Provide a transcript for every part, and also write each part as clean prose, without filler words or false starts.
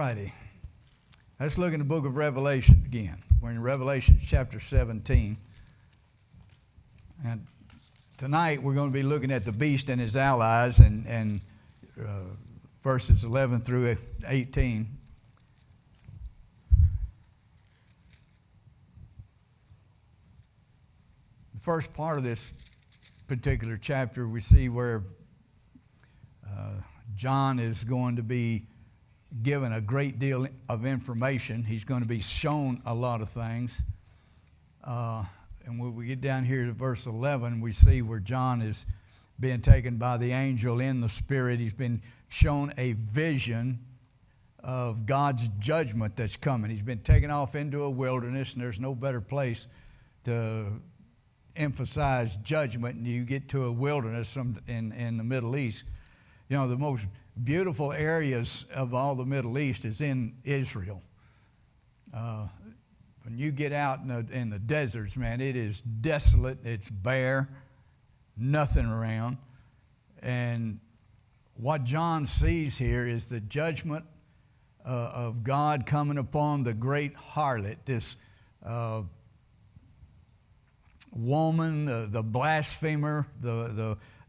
righty. Let's look in the book of Revelation again. We're in Revelation chapter 17. And tonight we're going to be looking at the beast and his allies and verses 11 through 18. The first part of this particular chapter we see where John is going to be given a great deal of information. He's going to be shown a lot of things. And when we get down here to verse 11, we see where John is being taken by the angel in the spirit. He's been shown a vision of God's judgment that's coming. He's been taken off into a wilderness, and there's no better place to emphasize judgment than you get to a wilderness in the Middle East. You know, the most beautiful areas of all the Middle East is in Israel. When you get out in the deserts, man, it is desolate, it's bare, nothing around. And what John sees here is the judgment of God coming upon the great harlot, this woman, the blasphemer,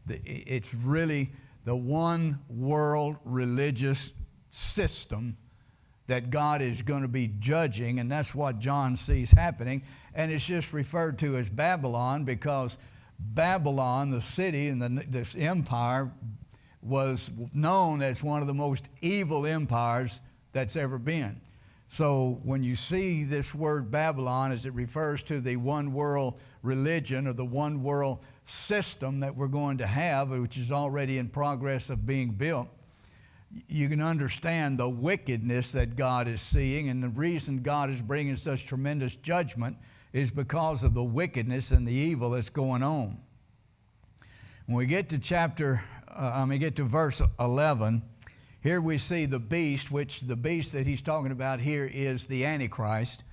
it's really the one world religious system that God is going to be judging, and that's what John sees happening. And it's just referred to as Babylon because Babylon, the city and this empire, was known as one of the most evil empires that's ever been. So when you see this word Babylon, as it refers to the one world religion or the one world system that we're going to have, which is already in progress of being built, you can understand the wickedness that God is seeing, and the reason God is bringing such tremendous judgment is because of the wickedness and the evil that's going on. When we get to get to verse 11, here we see the beast, which the beast that he's talking about here is the Antichrist.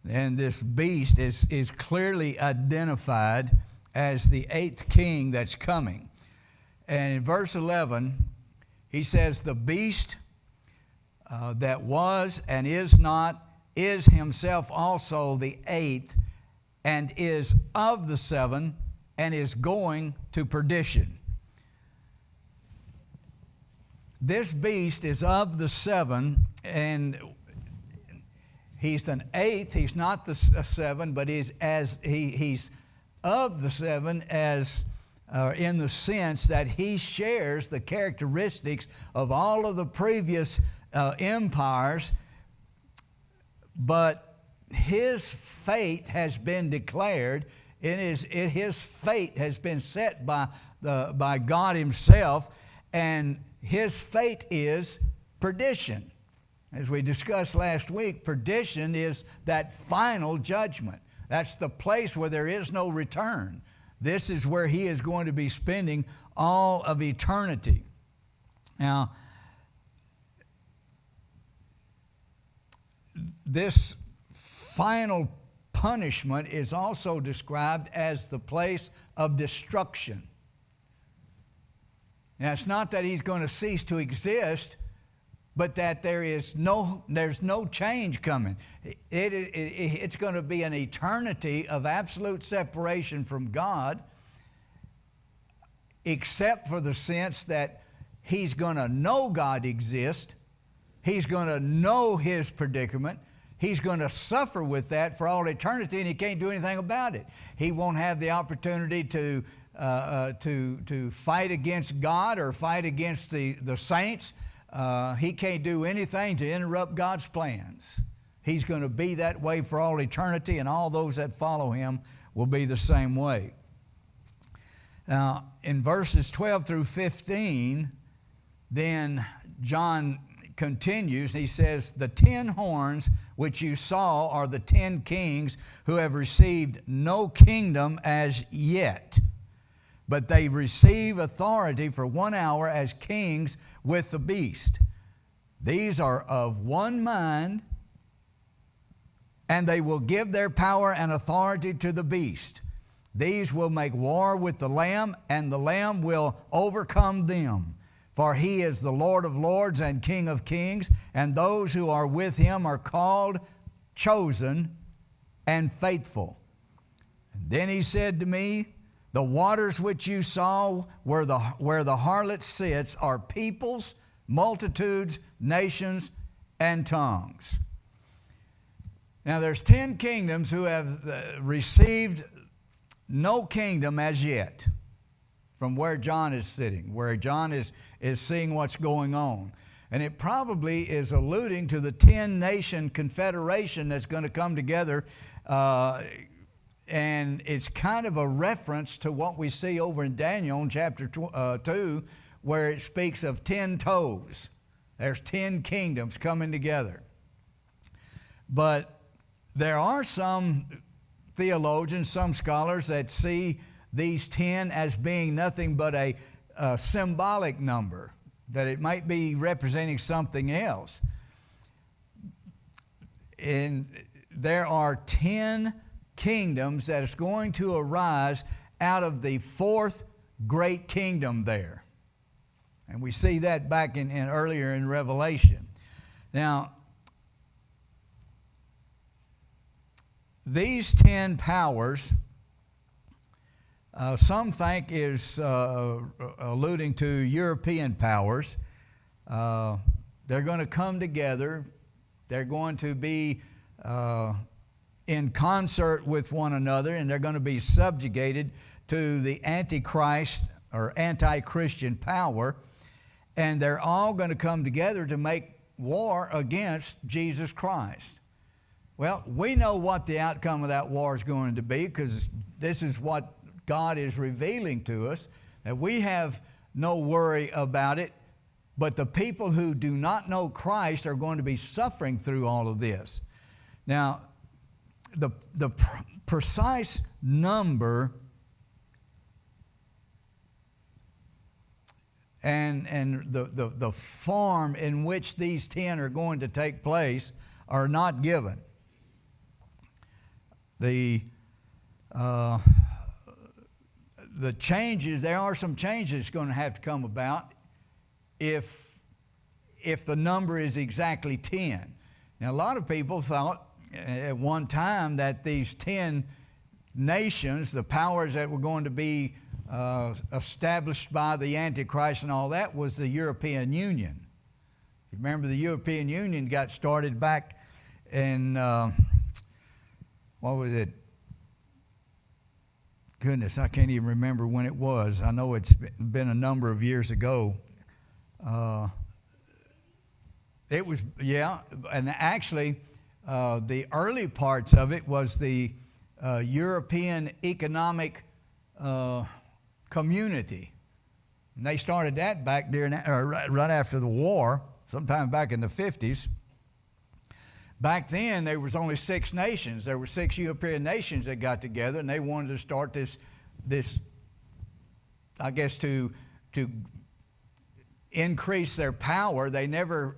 And this beast is clearly identified as the eighth king that's coming. And in verse 11, he says, the beast that was and is not is himself also the eighth, and is of the seven, and is going to perdition. This beast is of the seven, and he's an eighth. He's not the seven, but he's of the seven as in the sense that he shares the characteristics of all of the previous empires, but his fate has been declared. His fate has been set by God himself, and his fate is perdition. As we discussed last week, perdition is that final judgment. That's the place where there is no return. This is where he is going to be spending all of eternity. Now, this final punishment is also described as the place of destruction. Now, it's not that he's going to cease to exist, but that there's no change coming. It's going to be an eternity of absolute separation from God, except for the sense that he's going to know God exists. He's going to know his predicament. He's going to suffer with that for all eternity, and he can't do anything about it. He won't have the opportunity to fight against God or fight against the saints. He can't do anything to interrupt God's plans. He's going to be that way for all eternity, and all those that follow him will be the same way. Now, in verses 12 through 15, then John continues. He says, the 10 horns which you saw are the 10 kings who have received no kingdom as yet, but they receive authority for 1 hour as kings with the beast. These are of one mind, and they will give their power and authority to the beast. These will make war with the Lamb, and the Lamb will overcome them. For he is the Lord of lords and King of kings, and those who are with him are called, chosen, and faithful. And then he said to me, the waters which you saw where the harlot sits are peoples, multitudes, nations, and tongues. Now there's 10 kingdoms who have received no kingdom as yet from where John is sitting, where John is seeing what's going on. And it probably is alluding to the 10-nation confederation that's going to come together, and it's kind of a reference to what we see over in Daniel in chapter 2, where it speaks of 10 toes. There's 10 kingdoms coming together. But there are some theologians, some scholars that see these 10 as being nothing but a symbolic number, that it might be representing something else. And there are 10 kingdoms that is going to arise out of the fourth great kingdom there. And we see that back in earlier in Revelation. Now, these 10 powers, some think is alluding to European powers. They're going to come together. They're going to be in concert with one another, and they're going to be subjugated to the Antichrist or anti-Christian power, and they're all going to come together to make war against Jesus Christ. Well, we know what the outcome of that war is going to be, because this is what God is revealing to us, that we have no worry about it, but the people who do not know Christ are going to be suffering through all of this. Now, the precise number and the form in which these 10 are going to take place are not given. The changes, there are some changes going to have to come about if the number is exactly 10. Now, a lot of people thought at one time that these 10 nations, the powers that were going to be established by the Antichrist and all that, was the European Union. You remember the European Union got started back in, what was it? Goodness, I can't even remember when it was. I know it's been a number of years ago. It was, yeah, and actually the early parts of it was the European Economic Community. And they started that back during, right after the war, sometime back in the 50s. Back then, there was only 6 nations. There were 6 European nations that got together, and they wanted to start this I guess, to increase their power. They never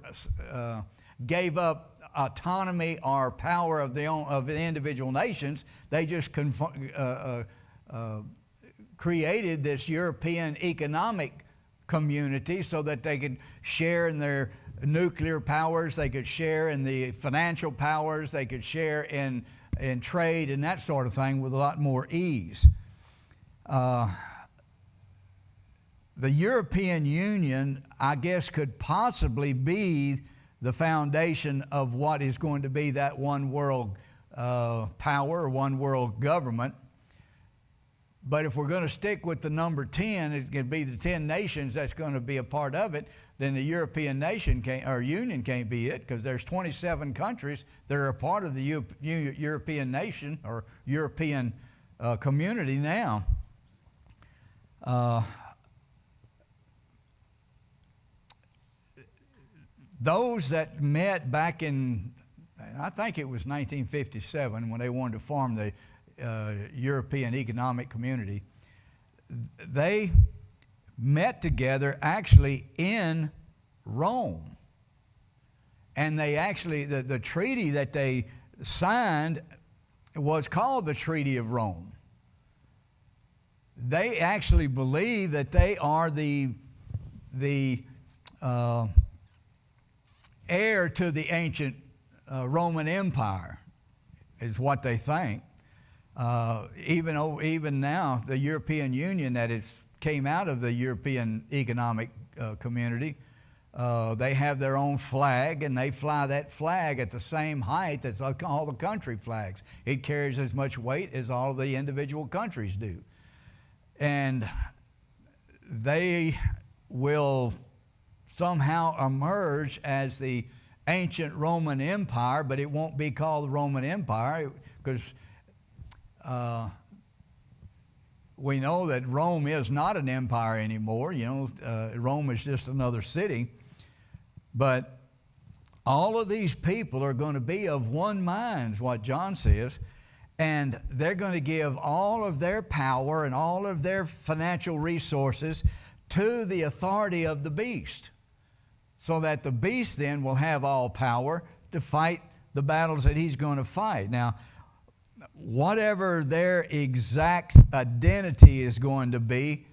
gave up autonomy or power of the individual nations. They just created this European economic community so that they could share in their nuclear powers, they could share in the financial powers, they could share in trade and that sort of thing with a lot more ease. The European Union, I guess, could possibly be the foundation of what is going to be that one world power or one world government. But if we're going to stick with the number 10, it's going to be the 10 nations that's going to be a part of it, then the European Union can't be it, because there's 27 countries that are a part of the European nation or European community now. Those that met back in, I think it was 1957 when they wanted to form the European Economic Community, they met together actually in Rome. And they actually, the treaty that they signed was called the Treaty of Rome. They actually believe that they are the the heir to the ancient Roman Empire, is what they think. Even now, the European Union that came out of the European Economic Community, they have their own flag, and they fly that flag at the same height as all the country flags. It carries as much weight as all the individual countries do. And they will somehow emerge as the ancient Roman Empire, but it won't be called the Roman Empire because we know that Rome is not an empire anymore. Rome is just another city. But all of these people are going to be of one mind, is what John says, and they're going to give all of their power and all of their financial resources to the authority of the beast, so that the beast then will have all power to fight the battles that he's going to fight. Now, whatever their exact identity is going to be,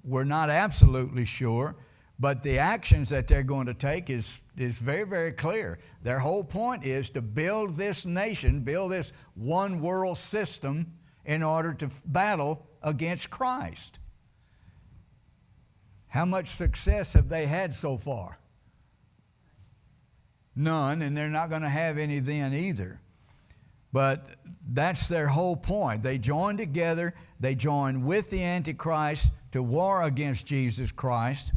we're not absolutely sure, but the actions that they're going to take is very, very clear. Their whole point is to build this nation, build this one world system in order to battle against Christ. How much success have they had so far? None, and they're not going to have any then either. But that's their whole point. They join together, they join with the Antichrist to war against Jesus Christ.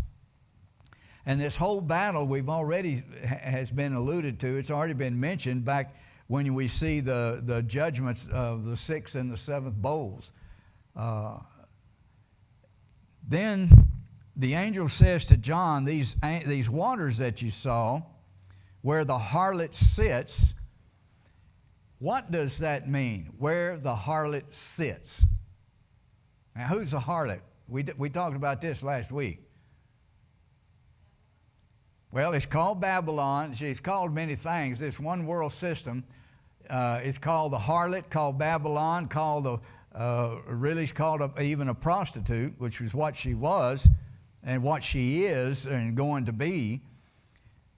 And this whole battle has been alluded to. It's already been mentioned back when we see the judgments of the sixth and the seventh bowls. Then the angel says to John, these waters that you saw, where the harlot sits, what does that mean, where the harlot sits? Now, who's the harlot? We talked about this last week. Well, it's called Babylon. It's called many things. This one world system is called the harlot, called Babylon, called it's called even a prostitute, which was what she was and what she is and going to be.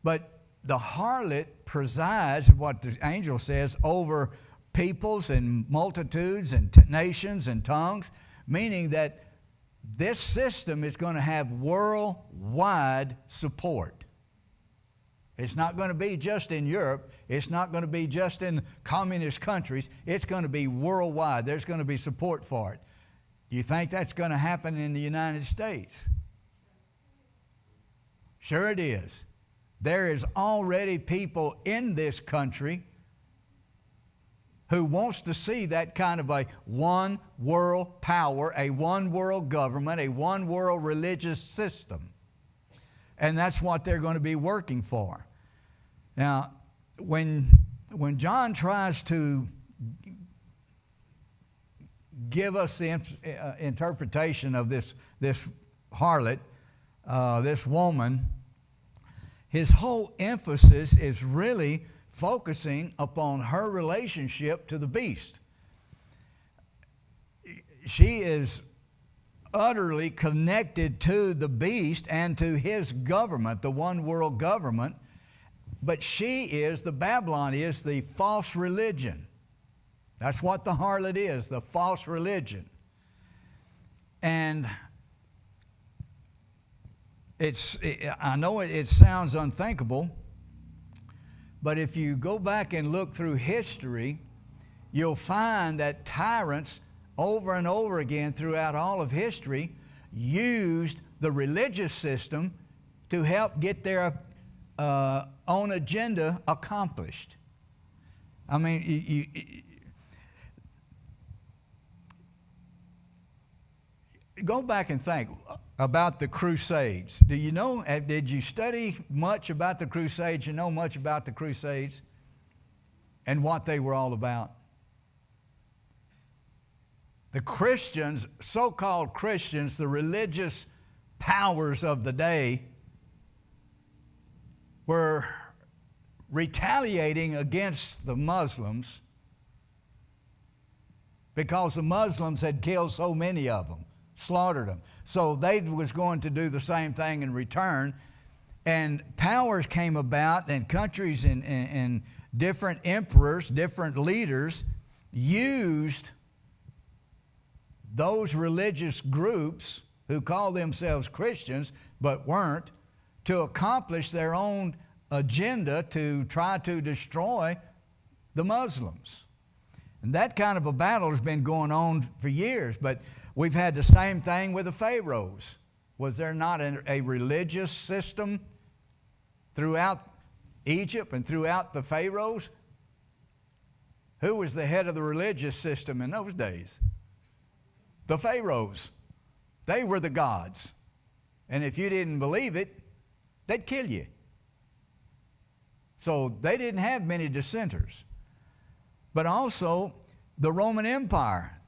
But the harlot presides, what the angel says, over peoples and multitudes and nations and tongues, meaning that this system is going to have worldwide support. It's not going to be just in Europe. It's not going to be just in communist countries. It's going to be worldwide. There's going to be support for it. You think that's going to happen in the United States? Sure it is. There is already people in this country who wants to see that kind of a one world power, a one world government, a one world religious system. And that's what they're going to be working for. Now, when John tries to give us the interpretation of this harlot, this woman, his whole emphasis is really focusing upon her relationship to the beast. She is utterly connected to the beast and to his government, the one world government, but Babylon is the false religion. That's what the harlot is, the false religion. And I know it sounds unthinkable, but if you go back and look through history, you'll find that tyrants over and over again throughout all of history used the religious system to help get their own agenda accomplished. I mean, go back and think about the Crusades. Do you know, did you study much about the Crusades? You know much about the Crusades and what they were all about? The Christians, so-called Christians, the religious powers of the day, were retaliating against the Muslims because the Muslims had killed so many of them. slaughtered them. So they was going to do the same thing in return. And powers came about, and countries and different emperors, different leaders used those religious groups who called themselves Christians but weren't, to accomplish their own agenda to try to destroy the Muslims. And that kind of a battle has been going on for years, but we've had the same thing with the Pharaohs. Was there not a religious system throughout Egypt and throughout the Pharaohs? Who was the head of the religious system in those days? The Pharaohs. They were the gods. And if you didn't believe it, they'd kill you. So they didn't have many dissenters. But also the Roman Empire.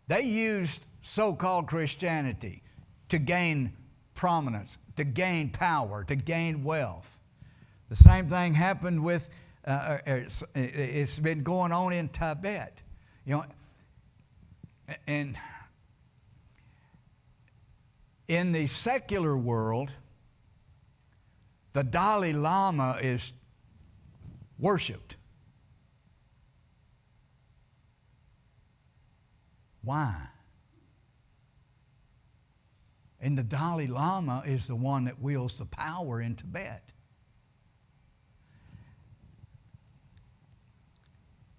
They used so-called Christianity to gain prominence, to gain power, to gain wealth. The same thing happened with, it's been going on in Tibet. You know, and in the secular world, the Dalai Lama is worshiped. Why? And the Dalai Lama is the one that wields the power in Tibet.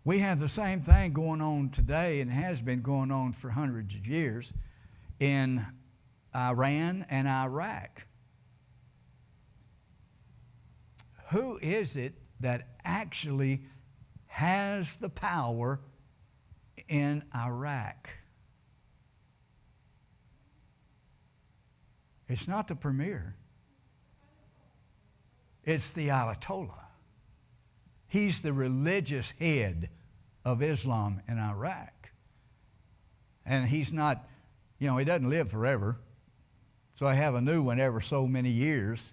We have the same thing going on today, and has been going on for hundreds of years, in Iran and Iraq. Who is it that actually has the power in Iraq? It's not the premier. It's the Ayatollah. He's the religious head of Islam in Iraq. And he's not, he doesn't live forever. So I have a new one every so many years.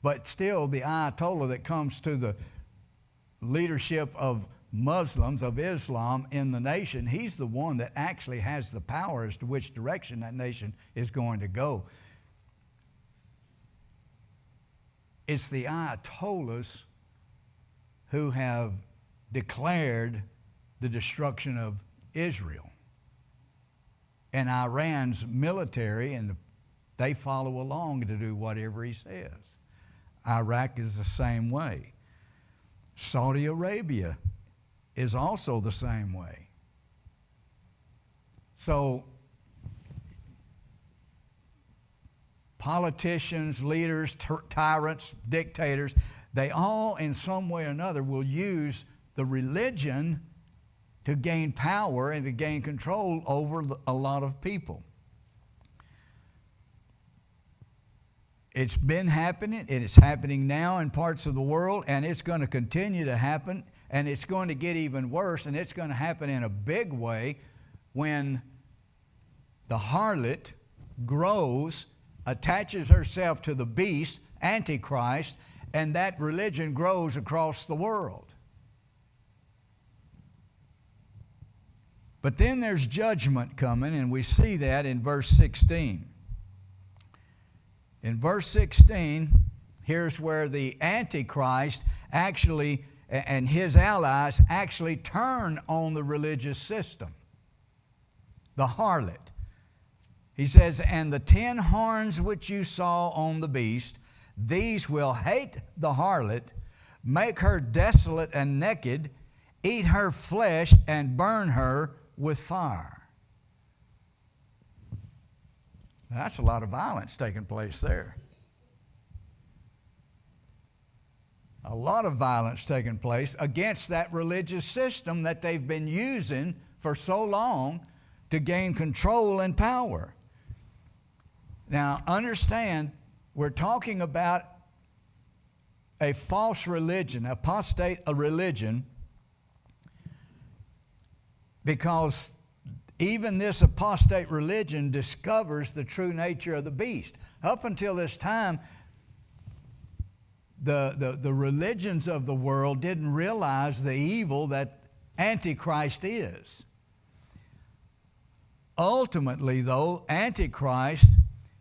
But still, the Ayatollah that comes to the leadership of Muslims, of Islam in the nation, he's the one that actually has the power as to which direction that nation is going to go. It's the Ayatollahs who have declared the destruction of Israel. And Iran's military, and they follow along to do whatever he says. Iraq is the same way. Saudi Arabia is also the same way. So, politicians, leaders, tyrants, dictators, they all in some way or another will use the religion to gain power and to gain control over a lot of people. It's been happening, and it's happening now in parts of the world, and it's going to continue to happen, and it's going to get even worse, and it's going to happen in a big way when the harlot grows, attaches herself to the beast, Antichrist, and that religion grows across the world. But then there's judgment coming, and we see that in verse 16. In verse 16, here's where the Antichrist actually, and his allies actually turn on the religious system, the harlot. He says, "And the 10 horns which you saw on the beast, these will hate the harlot, make her desolate and naked, eat her flesh, and burn her with fire." Now, that's a lot of violence taking place there. A lot of violence taking place against that religious system that they've been using for so long to gain control and power. Now, understand, we're talking about a false religion, apostate religion, because even this apostate religion discovers the true nature of the beast. Up until this time, the religions of the world didn't realize the evil that Antichrist is. Ultimately, though, Antichrist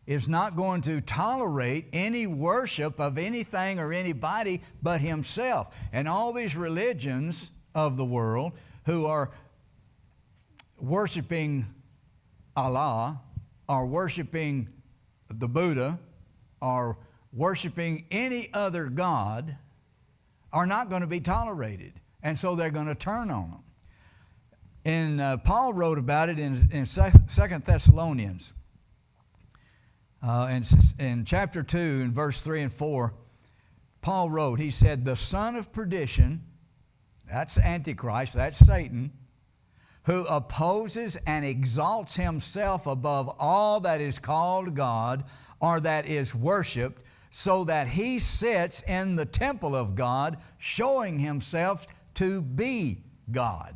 is not going to tolerate any worship of anything or anybody but himself. And all these religions of the world who are worshiping Allah, or worshiping the Buddha, or worshiping any other god, are not going to be tolerated. And so they're going to turn on them. And Paul wrote about it in 2 Thessalonians. In chapter 2, in verse 3 and 4, Paul wrote, he said, the son of perdition, that's Antichrist, that's Satan, who opposes and exalts himself above all that is called God or that is worshiped, so that he sits in the temple of God, showing himself to be God.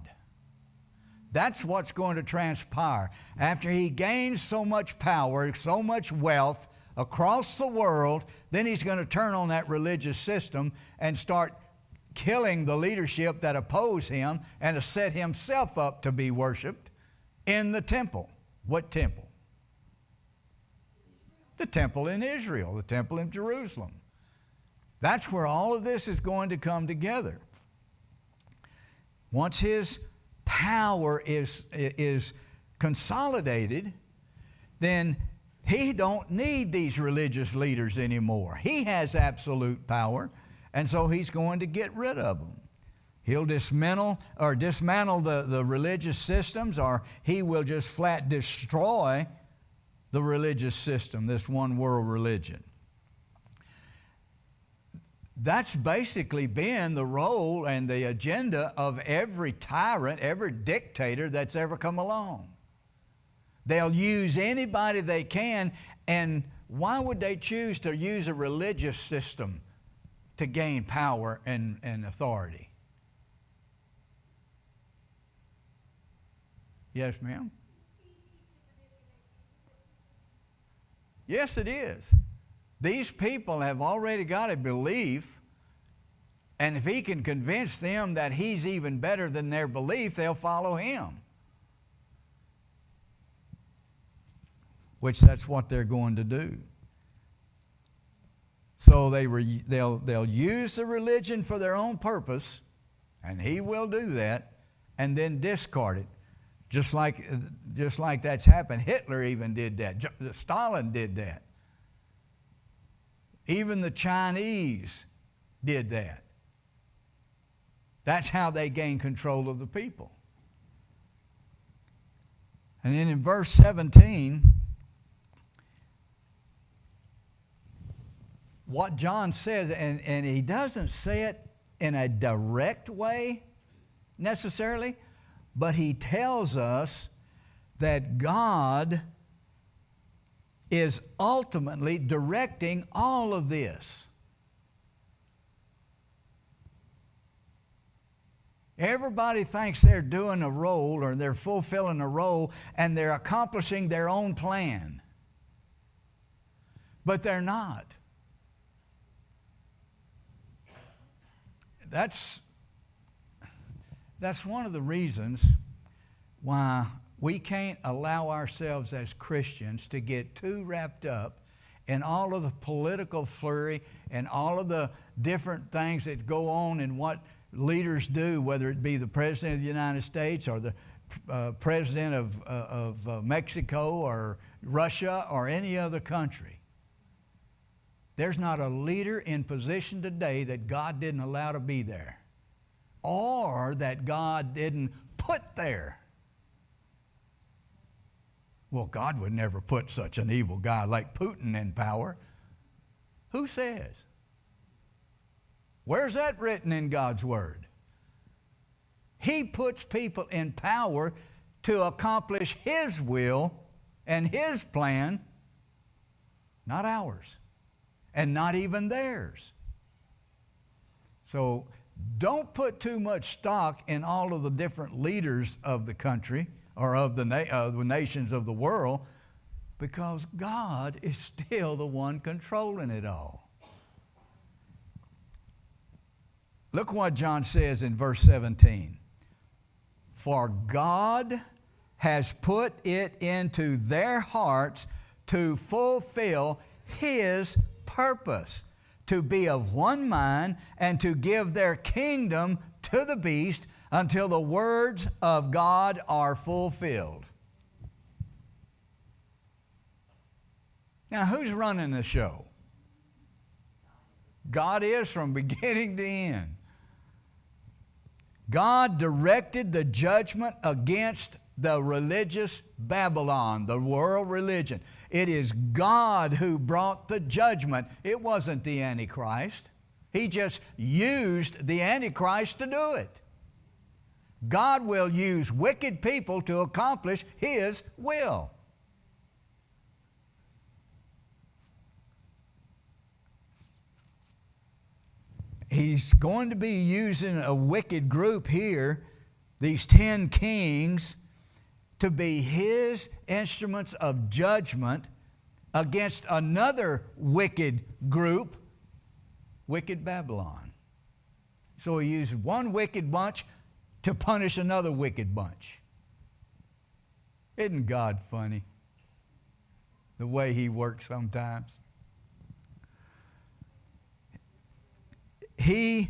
That's what's going to transpire. After he gains so much power, so much wealth across the world, then he's going to turn on that religious system and start killing the leadership that oppose him and to set himself up to be worshiped in the temple. What temple? The temple in Israel, the temple in Jerusalem. That's where all of this is going to come together. Once his power is consolidated, then he don't need these religious leaders anymore. He has absolute power, and so he's going to get rid of them. He'll dismantle the religious systems, or he will just flat destroy the religious system, this one world religion. That's basically been the role and the agenda of every tyrant, every dictator that's ever come along. They'll use anybody they can, and why would they choose to use a religious system to gain power and authority? Yes, ma'am? Yes, it is. These people have already got a belief, and if he can convince them that he's even better than their belief, they'll follow him. Which that's what they're going to do. So they'll use the religion for their own purpose, and he will do that, and then discard it. Just like that's happened. Hitler even did that. Stalin did that. Even the Chinese did that. That's how they gain control of the people. And then in verse 17, what John says, and he doesn't say it in a direct way necessarily, but he tells us that God is ultimately directing all of this. Everybody thinks they're doing a role, or they're fulfilling a role, and they're accomplishing their own plan. But they're not. That's one of the reasons why we can't allow ourselves as Christians to get too wrapped up in all of the political flurry and all of the different things that go on and what leaders do, whether it be the President of the United States or the President of Mexico or Russia or any other country. There's not a leader in position today that God didn't allow to be there, or that God didn't put there. Well, God would never put such an evil guy like Putin in power. Who says? Where's that written in God's Word? He puts people in power to accomplish His will and His plan, not ours, and not even theirs. So don't put too much stock in all of the different leaders of the country or of the nations of the world, because God is still the one controlling it all. Look what John says in verse 17. For God has put it into their hearts to fulfill His purpose, to be of one mind and to give their kingdom to the beast until the words of God are fulfilled. Now, who's running the show? God is from beginning to end. God directed the judgment against the religious Babylon, the world religion. It is God who brought the judgment. It wasn't the Antichrist. He just used the Antichrist to do it. God will use wicked people to accomplish His will. He's going to be using a wicked group here, these 10 kings, to be His instruments of judgment against another wicked group, wicked Babylon. So He used one wicked bunch to punish another wicked bunch. Isn't God funny? The way He works sometimes. He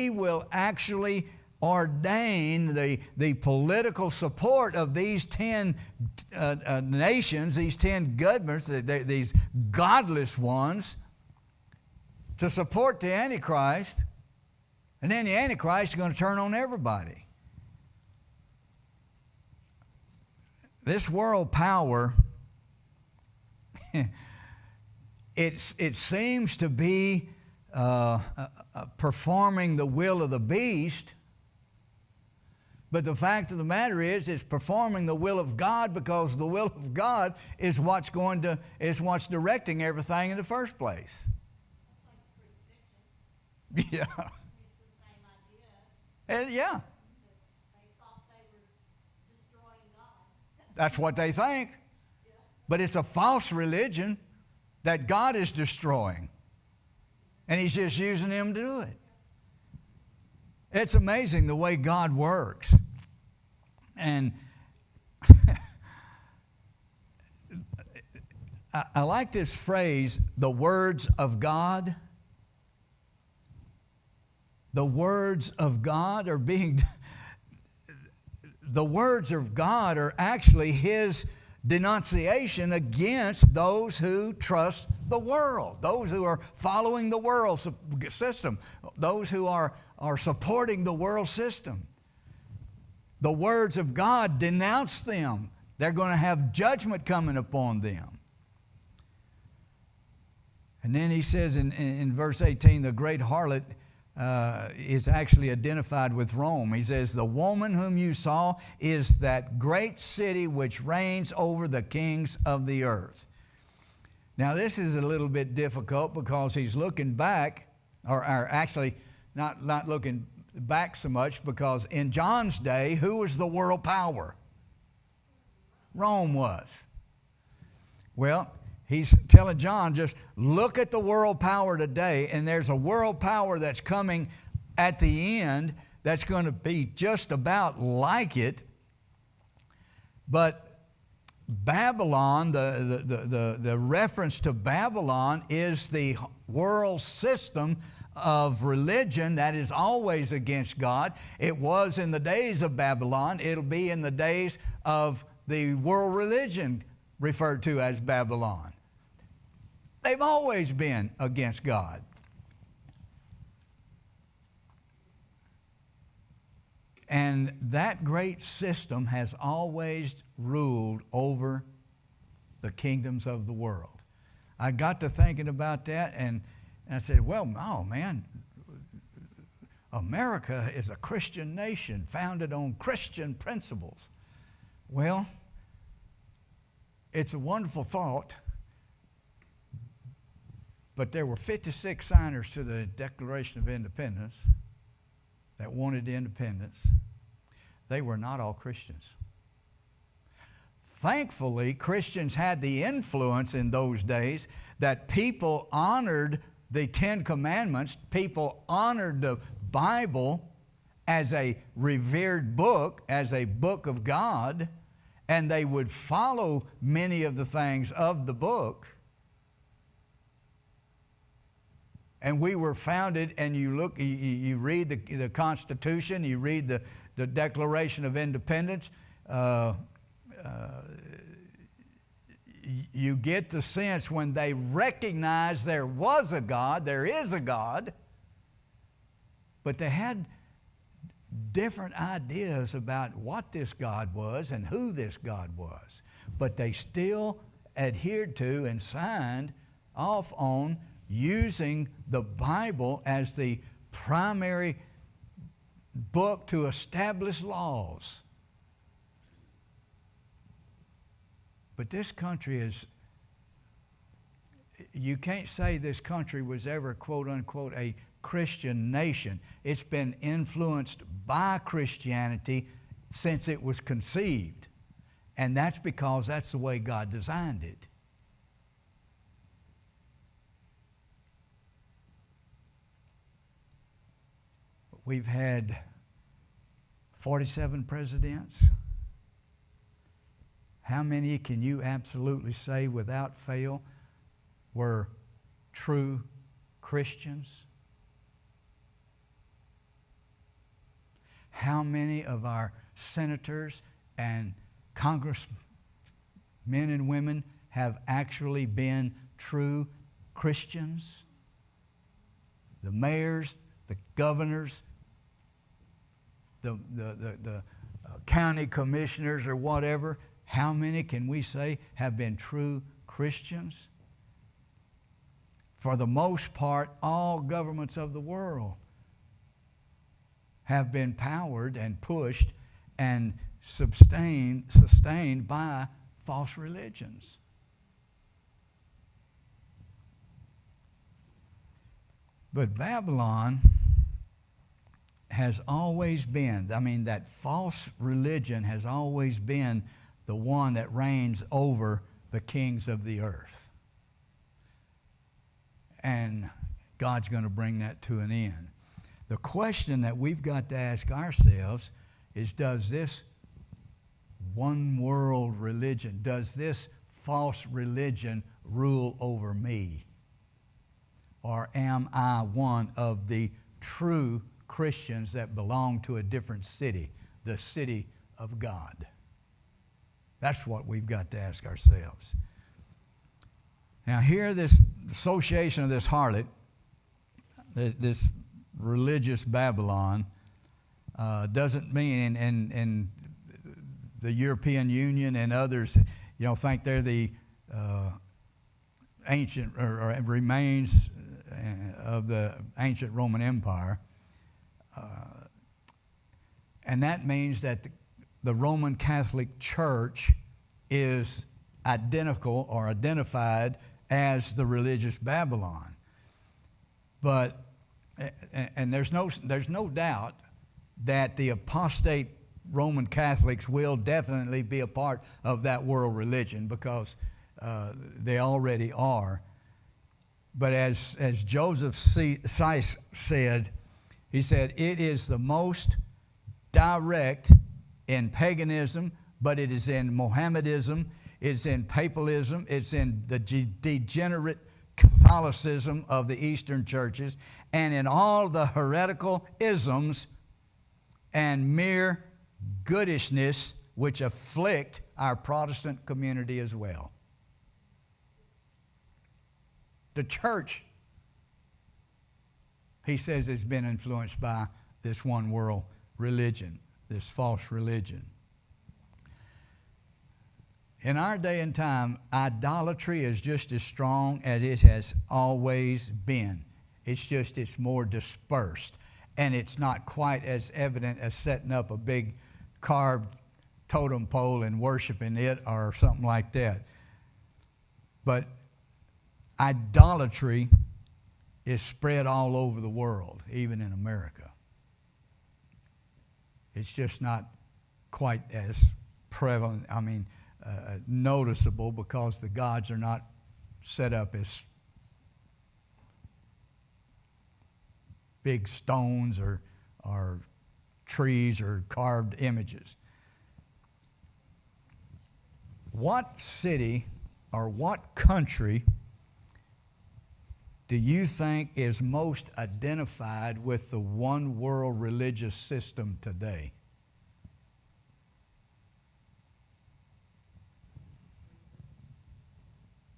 will actually ordain the political support of these 10 nations, these 10 governments, these godless ones, to support the Antichrist. And then the Antichrist is going to turn on everybody. This world power, it seems to be performing the will of the beast, but the fact of the matter is it's performing the will of God, because the will of God is what's directing everything in the first place. That's like crucifixion. Yeah. And yeah. They thought they were destroying God. That's what they think. Yeah. But it's a false religion that God is destroying. And He's just using them to do it. It's amazing the way God works. And I like this phrase, the words of God. The words of God are the words of God are actually His denunciation against those who trust the world, those who are following the world system, those who are supporting the world system. The words of God denounce them. They're going to have judgment coming upon them. And then he says in verse 18, the great harlot is actually identified with Rome. He says, the woman whom you saw is that great city which reigns over the kings of the earth. Now this is a little bit difficult because he's looking back, or actually not looking back so much, because in John's day, who was the world power? Rome was. Well, he's telling John, just look at the world power today, and there's a world power that's coming at the end that's going to be just about like it. But Babylon, the reference to Babylon is the world system of religion that is always against God. It was in the days of Babylon. It'll be in the days of the world religion referred to as Babylon. They've always been against God. And that great system has always ruled over the kingdoms of the world. I got to thinking about that, and I said, well, no, man, America is a Christian nation founded on Christian principles. Well, it's a wonderful thought, but there were 56 signers to the Declaration of Independence that wanted independence. They were not all Christians. Thankfully, Christians had the influence in those days that people honored the 10 Commandments, people honored the Bible, as a revered book, as a book of God, and they would follow many of the things of the book. And we were founded, and you look, you read the Constitution, you read the Declaration of Independence, you get the sense when they recognize there was a God, there is a God, but they had different ideas about what this God was and who this God was. But they still adhered to and signed off on using the Bible as the primary book to establish laws. But this country is, you can't say this country was ever, quote unquote, a Christian nation. It's been influenced by Christianity since it was conceived. And that's because that's the way God designed it. We've had 47 presidents. How many can you absolutely say without fail were true Christians? How many of our senators and congressmen and women have actually been true Christians? The mayors, the governors, the county commissioners or whatever, how many can we say have been true Christians? For the most part, all governments of the world have been powered and pushed and sustained by false religions. But Babylon has always been, that false religion has always been the one that reigns over the kings of the earth. And God's going to bring that to an end. The question that we've got to ask ourselves is, does this one world religion, does this false religion rule over me? Or am I one of the true Christians that belong to a different city, the city of God? That's what we've got to ask ourselves. Now here, this association of this harlot, this religious Babylon, doesn't mean, and the European Union and others, think they're the ancient or remains of the ancient Roman Empire. And that means that the Roman Catholic Church is identical or identified as the religious Babylon. But, and there's no doubt that the apostate Roman Catholics will definitely be a part of that world religion, because they already are. But as Joseph Seiss said, he said, it is the most direct in paganism, but it is in Mohammedanism, it's in papalism, it's in the degenerate Catholicism of the Eastern churches, and in all the heretical isms and mere goodishness which afflict our Protestant community as well. The church, he says, has been influenced by this one world religion, this false religion. In our day and time, idolatry is just as strong as it has always been. It's more dispersed. And it's not quite as evident as setting up a big carved totem pole and worshiping it or something like that. But idolatry is spread all over the world, even in America. It's just not quite as prevalent, noticeable, because the gods are not set up as big stones or trees or carved images. What city or what country do you think is most identified with the one world religious system today?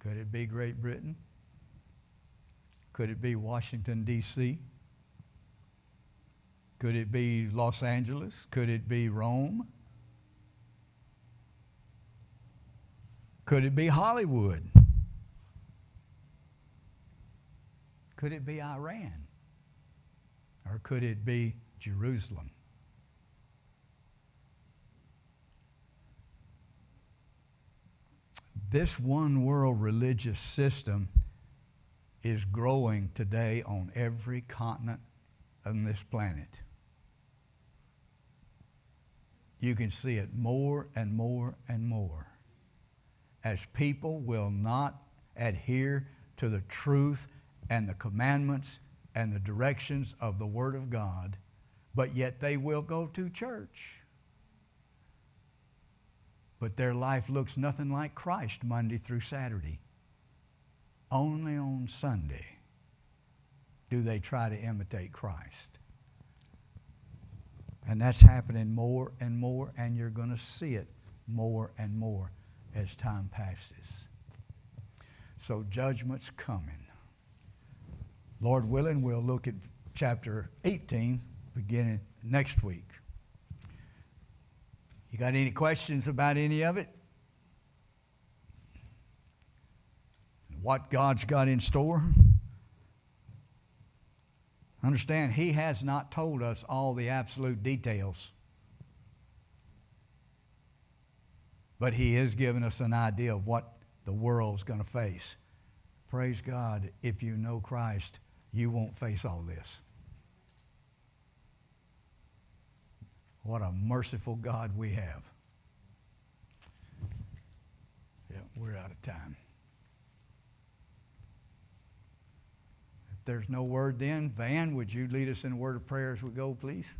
Could it be Great Britain? Could it be Washington, D.C.? Could it be Los Angeles? Could it be Rome? Could it be Hollywood? Could it be Iran? Or could it be Jerusalem? This one world religious system is growing today on every continent on this planet. You can see it more and more and more as people will not adhere to the truth and the commandments and the directions of the Word of God, but yet they will go to church. But their life looks nothing like Christ Monday through Saturday. Only on Sunday do they try to imitate Christ. And that's happening more and more, and you're going to see it more and more as time passes. So judgment's coming. Lord willing, we'll look at chapter 18 beginning next week. You got any questions about any of it? What God's got in store? Understand, He has not told us all the absolute details. But He has given us an idea of what the world's going to face. Praise God, if you know Christ, you won't face all this. What a merciful God we have. Yeah, we're out of time. If there's no word then, Van, would you lead us in a word of prayer as we go, please?